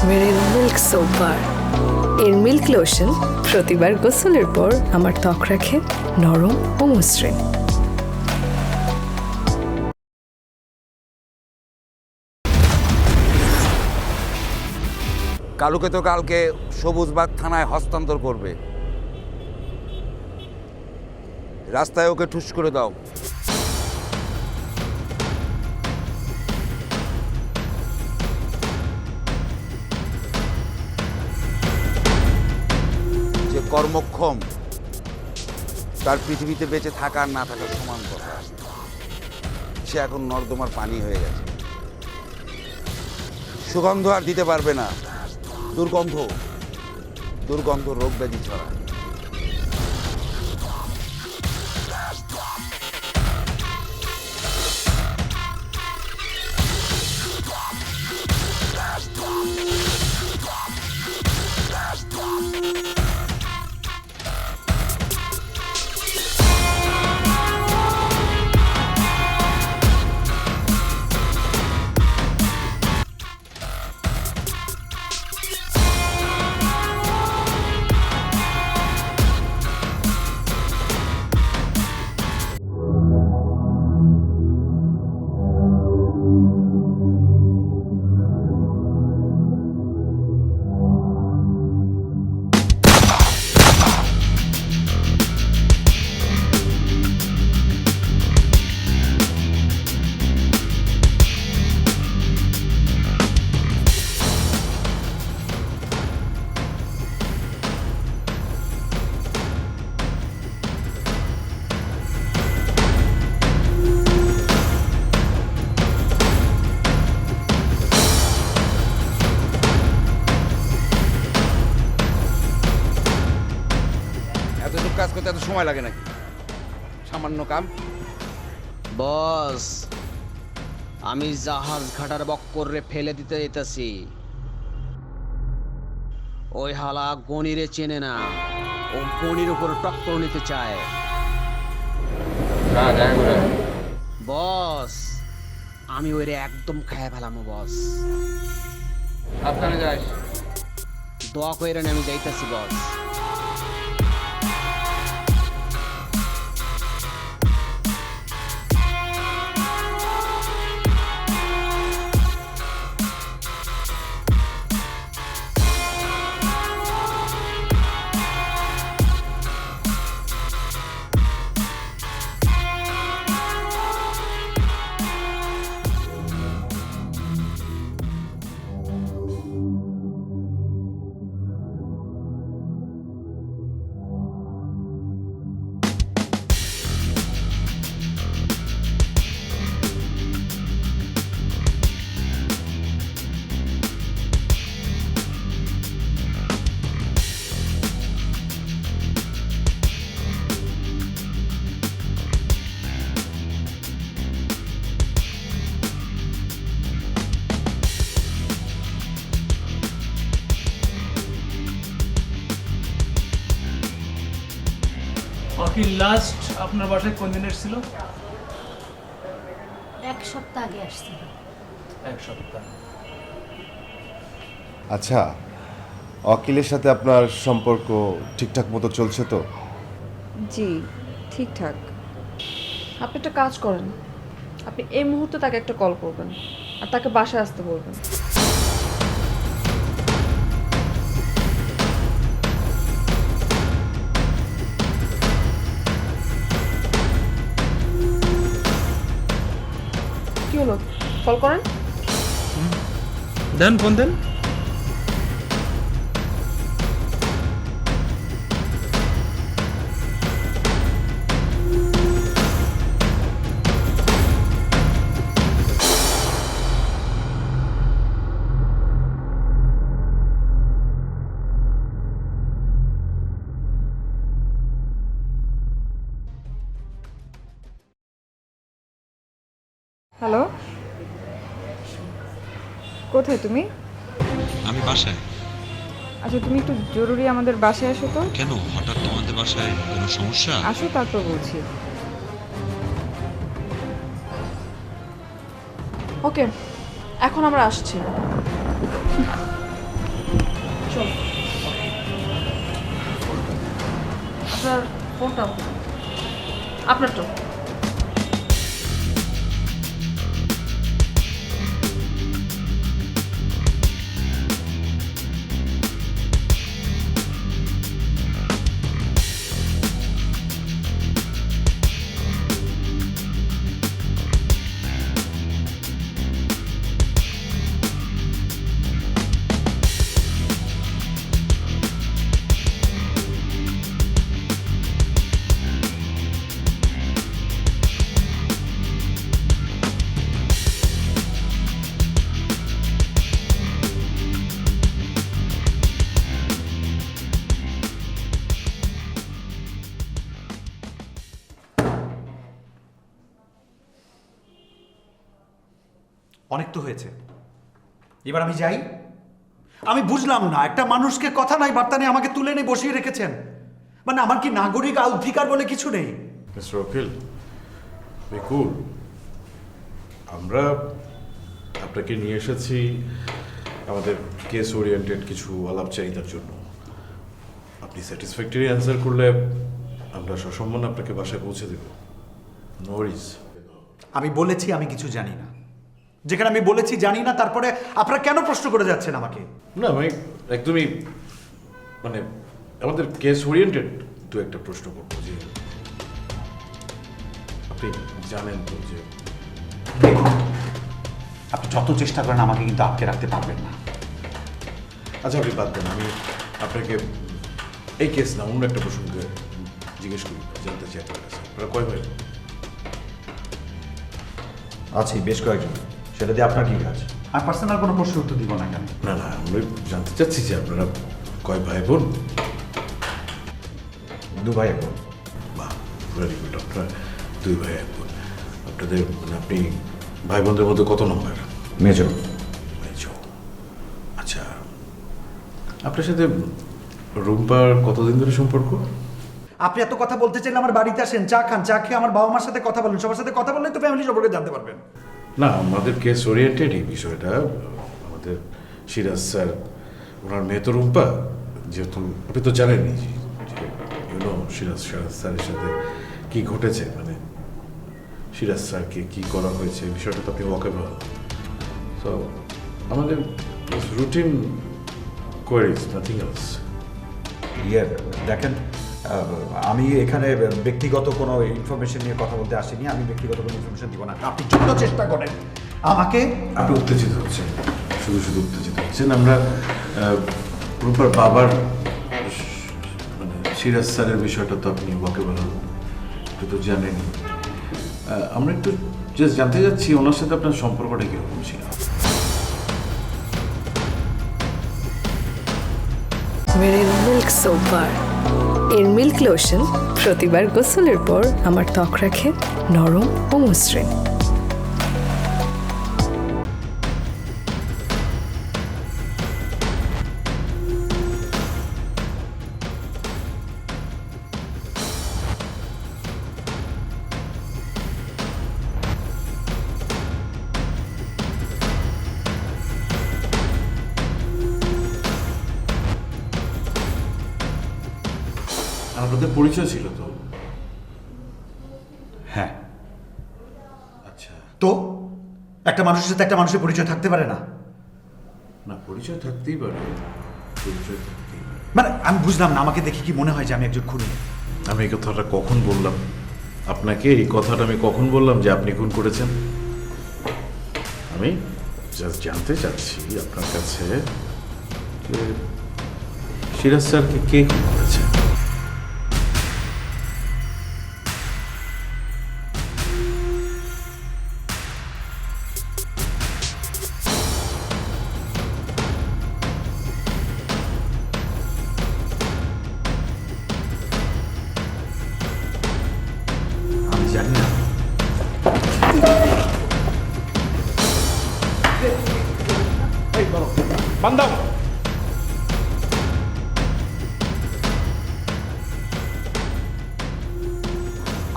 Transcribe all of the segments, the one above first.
মেরিল milk soap bar. এর milk lotion প্রতিবার গোসলের পর আমার ত্বক রাখে নরম ও মসৃণ। কালুকে তো কালকে সবুজবাগ থানায় হস্তান্তর করবে। রাস্তায় ওকে ঠুস করে দাও। যে কর্মক্ষম তার পৃথিবীতে বেঁচে থাকা আর না থাকার সমান কথা। সে এখন নর্দমার পানি হয়ে গেছে, সুগন্ধ আর দিতে পারবে না। দুর্গন্ধ দুর্গন্ধ রোগ ব্যাধি ছড়ায়। এতটুকু কাজ করতে এত সময় লাগে নাকি? সামান্য কাম। বস, আমি জাহাজ ঘাটার বক্করে ফেলে দিতে যেতেছি। ওই হালা গণিরে চেনে না, ও গণির উপর টক্কর নিতে চায়। বস, আমি ওরে একদম খায় ফেলাম বস। আপনারা যাস। দোয়া কইরেন, আমি যাইতেছি বস। অকিল লাস্ট আপনার বাসায় কোন দিন এসেছিল? এক সপ্তাহ আগে আসছিল। এক সপ্তাহ। আচ্ছা, অকিলের সাথে আপনার সম্পর্ক ঠিকঠাক মতো চলছে তো? জি ঠিকঠাক। আপনি একটা কাজ করেন, আপনি এই মুহূর্তে তাকে একটা কল করবেন আর তাকে বাসায় আসতে বলবেন। কি হলো, কল করেন। দেন ফোন দেন। হ্যালো, কোথায় তুমি? আমি বাসায়। আচ্ছা তুমি একটু জরুরি আমাদের বাসায় আসো তো। কেন হঠাৎ তোমাদের বাসায় কোনো সমস্যা? আসো তারপর বলছি। ওকে, এখন আমরা আসছি। কোনটা আপনারটা? অনেক তো হয়েছে, এবার আমি যাই। আমি বুঝলাম না, একটা মানুষকে কথা নাই বার্তা নেই আমাকে তুলে নিয়ে বসিয়ে রেখেছেন, মানে আমার কি নাগরিক অধিকার বলে কিছু নেই? মিস্টার ওকিল, বিকুল, আমরা আপনাকে নিয়ে এসেছি আমাদের কেস ওরিয়েন্টেড কিছু আলাপচারিতার জন্য। আপনি স্যাটিসফ্যাক্টরি অ্যান্সার করলে আমরা সসম্মানে আপনাকে বাসায় পৌঁছে দেব। No worries. আমি বলেছি আমি কিছু জানি না, যেখানে আমি বলেছি জানি না, তারপরে আপনারা কেন প্রশ্ন করে যাচ্ছেন আমাকে? না মানে একদমই মানে আমাদের কেস ওরিয়েন্টেড দু একটা প্রশ্ন করবো যে আপনি জানেন তো যে দেখুন, আপনি যত চেষ্টা করেন আমাকে কিন্তু আটকে রাখতে পারবেন না। আচ্ছা আপনি বাদ দেন, আমি আপনাকে এই কেস না অন্য একটা প্রসঙ্গে জিজ্ঞেস করি, জানতে চাই আপনার কাছে আপনারা কয় ভাই? আছি বেশ কয়েকজন, সেটা দিয়ে আপনার কি কাজ? আর পার্সোনাল কোনো প্রশ্ন উত্তর দিব না কেন? না না, আমরা জানতে চাচ্ছি যে আপনারা কয় ভাই বোন? 2 ভাই বোন। বাহ, ভেরি গুড। আপনারা 2 ভাই 1 বোন। আপনাদের মানে আপনি ভাই বোনদের মধ্যে কত নম্বর? মেজর। মেজর। আচ্ছা, আপনার সাথে রুম্পার কতদিন ধরে সম্পর্ক? আপনি এত কথা বলতে চাইলে আমার বাড়িতে আসেন, চা খান, চা খেয়ে আমার বাবা মার সাথে কথা বলেন, সবার সাথে কথা বললে তো ফ্যামিলি সম্পর্কে জানতে পারবেন। না, আমাদের কেস ওরিয়েন্টেড এই বিষয়টা। আমাদের সিরাজ স্যার, ওনার মেয়ে তো রুম্পা, যেহেতু আপনি তো জানেনই যে সিরাজ স্যারের সাথে কি ঘটেছে, মানে সিরাজ স্যারকে কি করা হয়েছে বিষয়টা তো আপনি ওয়াকেবল। তো আমাদের রুটিন কোয়ারিজ, নাথিং এলস। দেখেন, আমি এখানে ব্যক্তিগত কোনো ইনফরমেশন নিয়ে কথা বলতে আসিনি, আমি ব্যক্তিগত কোনো ইনফরমেশন দিব না। আপনি যত চেষ্টা করেন আমাকে। আপনি উত্তেজিত হচ্ছেন, শুধু শুধু উত্তেজিত হচ্ছেন। আমরা রূপার বাবার মানে সিরাজ স্যারের বিষয়টা তো আপনি ওয়াকেবল আপনি তো জানেন। আমরা একটু জাস্ট জানতে যাচ্ছি ওনার সাথে আপনার সম্পর্কটা কীরকম ছিল। মেরে মিল্ক সোপ বার, এর মিল্ক লোশন প্রতিবার গোসলের পর আমার ত্বক রাখে নরম ও মসৃণ। আপনাদের পরিচয় ছিল তো? হ্যাঁ। আচ্ছা, তো একটা মানুষের সাথে একটা মানুষের পরিচয় থাকতে পারে না? না পরিচয় থাকতেই পারে, পরিচয় থাকতেই পারে। মানে আমি বুঝলাম না, আমাকে দেখে কি মনে হয় যে আমি একজন খুনি? আমি এই কথাটা কখন বললাম আপনাকে? এই কথাটা আমি কখন বললাম যে আপনি খুন করেছেন? আমি জাস্ট জানতে চাচ্ছি আপনার কাছে যে সিরাজ স্যারকে কে খুন করেছে? আমি জানি না।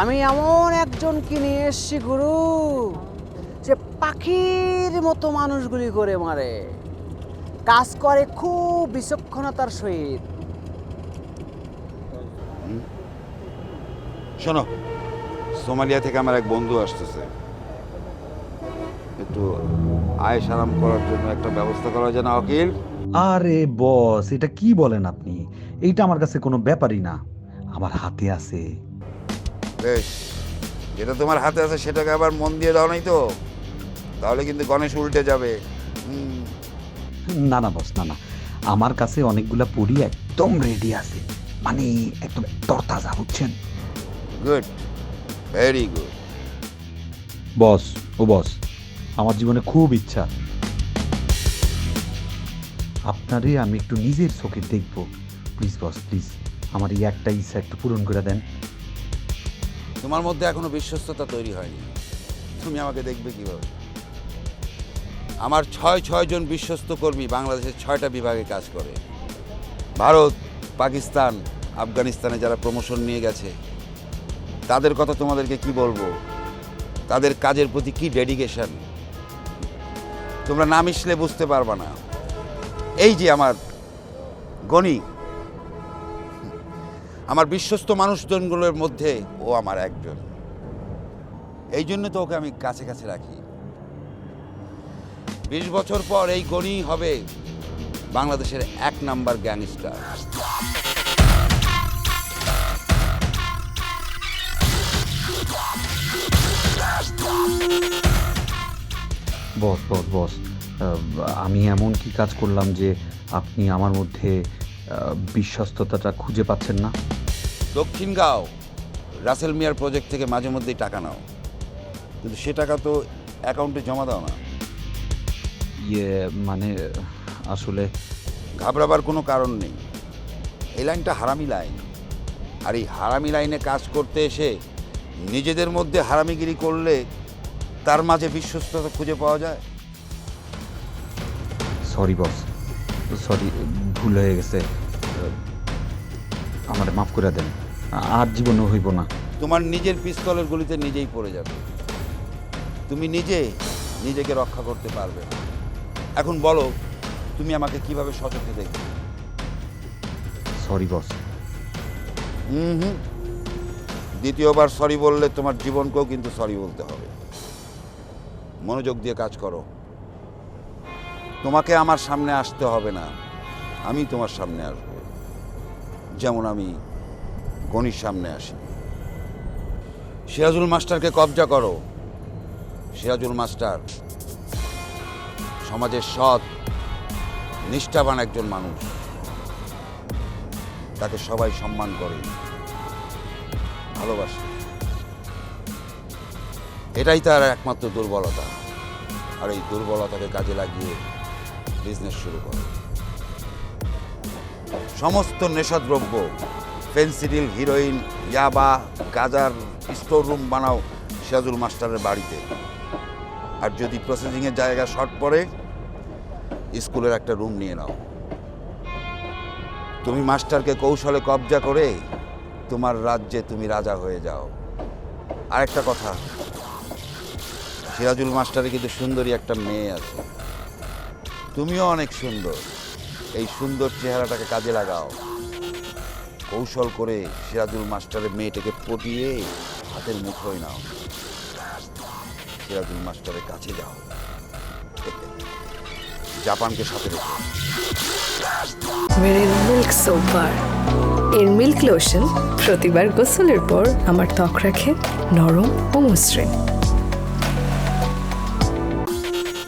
আমি এমন একজনকে নিয়ে এসছি গুরু, যে পাখির মতো মানুষগুলি করে মারে, কাজ করে খুব বিচক্ষণতার সহিত। শোনো, সোমালিয়া থেকে আমার এক বন্ধু আসতেছে, একটু আয় সারাম করার জন্য একটা ব্যবস্থা করা যায় না অকিল? আরে বস, এটা কি বলেন আপনি? এইটা আমার কাছে কোনো ব্যাপারই না, আমার হাতে আছে। বেশ, যেটা তোমার হাতে আছে সেটাকে আবার মন দিয়ে দাও নাই তো, তাহলে কিন্তু গণেশ উল্টে যাবে। না না বস, না না, আমার কাছে অনেকগুলা পুরি একদম রেডি আছে, মানে একদম তরতাজা, বুঝছেন? Good, very good. বস, ও বস, আমার জীবনে খুব ইচ্ছা আপনারে আমি একটু নিজের চোখে দেখব। প্লিজ বস, প্লিজ, আমার এই একটা ইচ্ছা একটু পূরণ করে দেন। তোমার মধ্যে এখনো বিশ্বস্ততা তৈরি হয়নি, তুমি আমাকে দেখবে কিভাবে? আমার ৬ জন বিশ্বস্ত কর্মী বাংলাদেশের ৬টা বিভাগে কাজ করে। ভারত, পাকিস্তান, আফগানিস্তানে যারা প্রমোশন নিয়ে গেছে তাদের কথা তোমাদেরকে কি বলবো, তাদের কাজের প্রতি কি ডেডিকেশন, তোমরা না মিশলে বুঝতে পারবা না। এই যে আমার গণি, আমার বিশ্বস্ত মানুষজনগুলোর মধ্যে ও আমার একজন, এই জন্য তো ওকে আমি কাছে কাছে রাখি। ২০ বছর পর এই গণি হবে বাংলাদেশের ১ নাম্বার গ্যাংস্টার। বস বস বস, আমি এমন কি কাজ করলাম যে আপনি আমার মধ্যে বিশ্বস্ততাটা খুঁজে পাচ্ছেন না? দক্ষিণগাঁও রাসেল মিয়ার প্রজেক্ট থেকে মাঝে মধ্যেই টাকা নাও, কিন্তু সে টাকা তো অ্যাকাউন্টে জমা দাও না। ইয়ে মানে আসলে ঘাবড়াবার কোনো কারণ নেই, এই লাইনটা হারামি লাইন, আর এই হারামি লাইনে কাজ করতে এসে নিজেদের মধ্যে হারামিগিরি করলে তার মাঝে বিশ্বস্ততা খুঁজে পাওয়া যায়। সরি বস, সরি, ভুল হয়ে গেছে, আমার মাফ করে দেন, আর জীবনে হইব না। তোমার নিজের পিস্তলের গুলিতে নিজেই পড়ে যাবে, তুমি নিজেকে রক্ষা করতে পারবে না। এখন বলো, তুমি আমাকে কিভাবে সচক্ষে দেখবে? Sorry boss. দ্বিতীয়বার সরি বললে তোমার জীবনকেও কিন্তু সরি বলতে হবে। মনোযোগ দিয়ে কাজ করো, তোমাকে আমার সামনে আসতে হবে না, আমি তোমার সামনে আসব, যেমন আমি গণির সামনে আসি। সিরাজুল মাস্টারকে কবজা করো। সিরাজুল মাস্টার সমাজের সৎ নিষ্ঠাবান একজন মানুষ, তাকে সবাই সম্মান করে, ভালোবাসে। এটাই তার একমাত্র দুর্বলতা, আর এই দুর্বলতাকে কাজে লাগিয়ে বিজনেস শুরু করে। সমস্ত নেশাদ্রব্য, ফেন্সিডিল, হিরোইন, ইয়াবা, গাজার স্টোর রুম বানাও সিরাজুল মাস্টারের বাড়িতে। আর যদি প্রসেসিংয়ের জায়গা শর্ট পড়ে, স্কুলের একটা রুম নিয়ে নাও। তুমি মাস্টারকে কৌশলে কবজা করে তোমার রাজ্যে তুমি রাজা হয়ে যাও। আরেকটা কথা, সিরাজুল মাস্টারের কিন্তু সুন্দরী একটা মেয়ে আছে, তুমিও অনেক সুন্দর। এই সুন্দর চেহারাটাকে কাজে লাগাও, কৌশল করে সিরাজুল মাস্টারের মেয়েটাকে পটিয়ে হাতের মুঠোয় নাও, সিরাজুল মাস্টারের কাছে যাও, জাপানকে সাথে রেখো। মেরিল মিল্ক সোপ বার, এর মিল্ক লোশন প্রতিবার গোসলের পর আমার ত্বক রাখে নরম ও মসৃণ।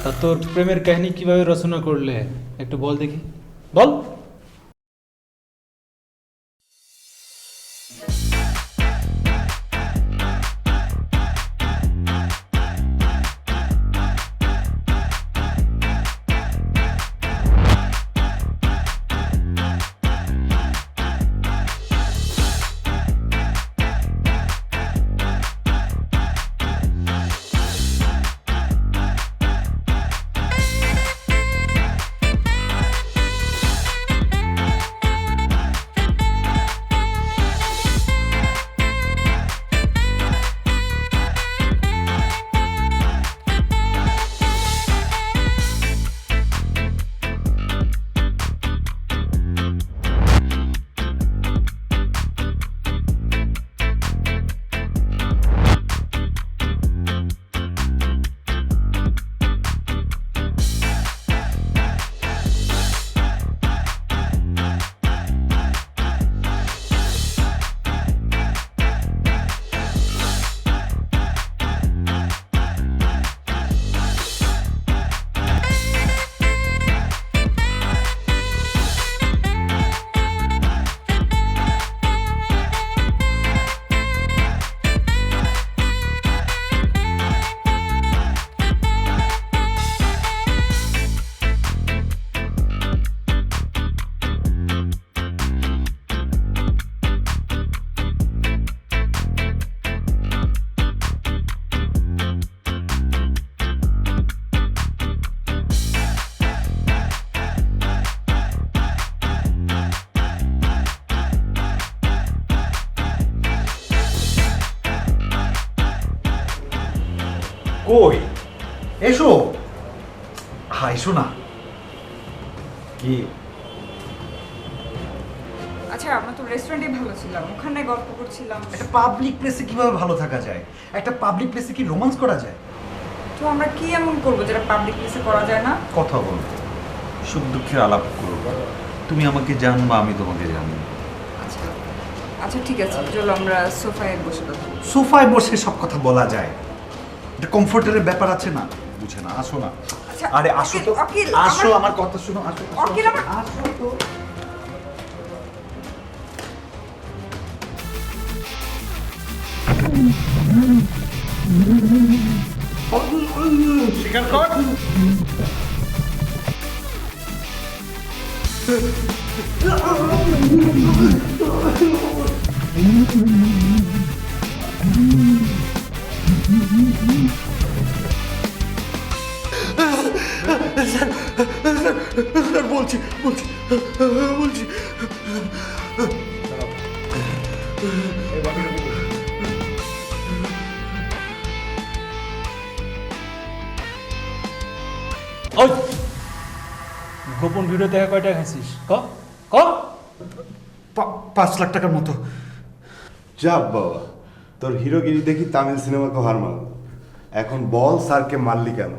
তা তোর প্রেমের কাহিনী কিভাবে রচনা করলে একটু বল দেখি, বল। কই এসো, হ্যাঁ এসো না। কি আচ্ছা, আমরা তো রেস্টুরেন্টে ভালো ছিলাম, ওখানে গল্প করছিলাম। একটা পাবলিক প্লেসে কিভাবে ভালো থাকা যায়? একটা পাবলিক প্লেসে কি রোমান্স করা যায়? তো আমরা কি এমন করবো যেটা পাবলিক প্লেসে করা যায় না? কথা বলবো, সুখ দুঃখের আলাপ করবো, তুমি আমাকে জানবা, আমি তোমাকে জানি। আচ্ছা আচ্ছা ঠিক আছে, চলো আমরা সোফায় বসে কথা বলি। সোফায় বসে সব কথা বলা যায়, এটা কমফোর্টের ব্যাপার আছে না? বুঝে না, আসো না। আচ্ছা, আরে আসো তো, অকিল, আসো, আমার কথা শোনো, আসো অকিল, আসো তো। স্বীকার কর। স্যার বলছি বলছি বলছি ওই গোপন ভিডিও দেখা কয়টা খাইছিস ক ক 5 লাখ টাকার মতো। যা বাবা, তোর হিরোগিরি দেখি তামিল সিনেমাকে হার মানালো। এখন বল স্যারকে মারলি কেন?